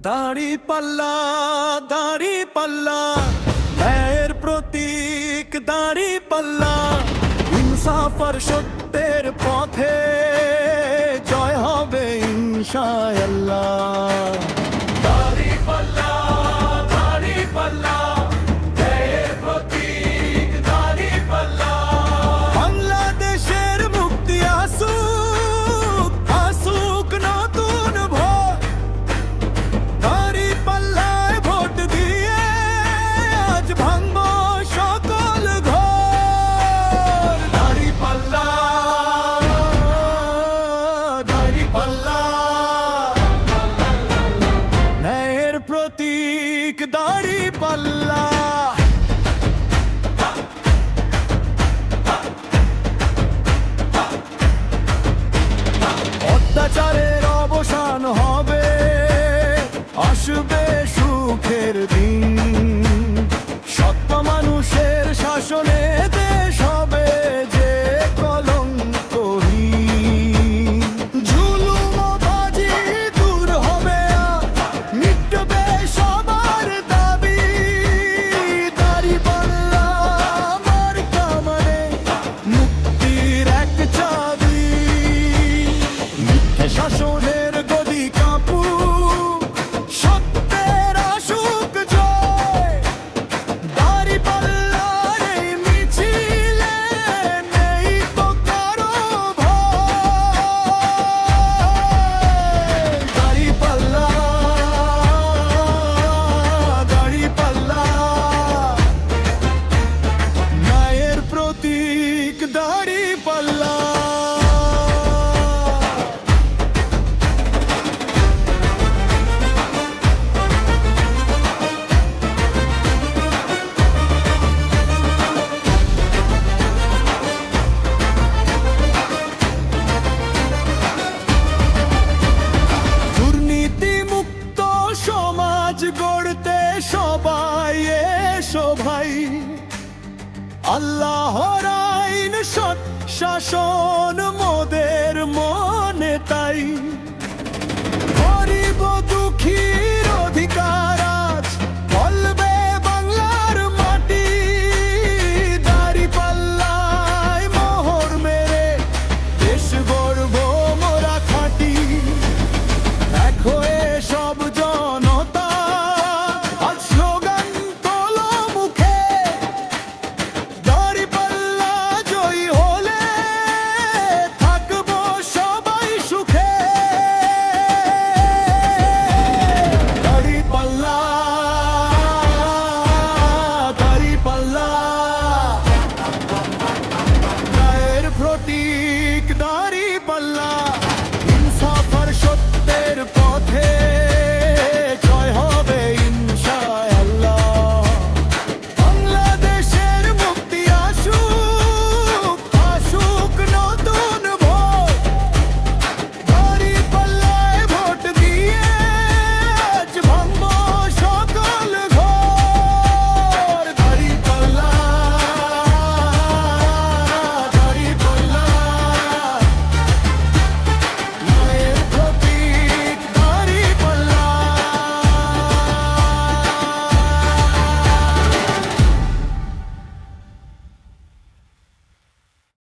দাড়ি পাল্লা, দাড়ি পাল্লা, ন্যায়ের প্রতীক দাড়ি পাল্লা। ইনসাফ আর সত্যের পথে জয় হবে ইনশাআল্লাহ। দাড়ি পাল্লা, দাড়ি পাল্লা, ন্যায়ের প্রতীক দাড়ি পাল্লা। বাংলাদেশের মুক্তি আসুক, আসুক নতুন ভোর। দাড়ি পাল্লায় ভোট দিয়ে আজ ভাঙব সকল ঘর। দাড়ি পাল্লা, দাড়ি পাল্লা, ন্যায়ের প্রতীক দাড়ি পাল্লা। অত্যাচারের অবসান হবে, আসবে সুখের দিন। সত্য মানুষের শাসনে দেশ হবে যে কলঙ্কহীন। জুলুম ও বাজি দূর হবে, মিটবে সবার দাবি। দাড়ি পাল্লা মার্কা মানে মুক্তির এক চাবি। মিথ্যে শাসনের গদি কাঁপুক, সত্যের আসুক জয়। দাড়ি পাল্লার এই মিছিলে নেই তো কারো ভয়। দাড়ি পাল্লা, দাড়ি পাল্লা, ন্যায়ের প্রতীক দাড়ি পাল্লা। দুর্নীতিমুক্ত সমাজ গড়তে সবাই এসো ভাই। আল্লাহর আইন সৎ শাসন মোদের মনে তাই। গরিব দুঃখীর অধিকার আজ বলবে বাংলার মাটি। দাড়ি পাল্লায় মোহর মেরে দেশ গর্ব মোরা খাটি। দেখো সব জনতা আজ স্লোগান তোলো মুখে। দাড়ি পাল্লা জয়ী হলে থাকবো সবাই সুখে। দাড়ি পাল্লা, দাড়ি পাল্লা, ন্যায়ের প্রতীক দাড়ি পাল্লা।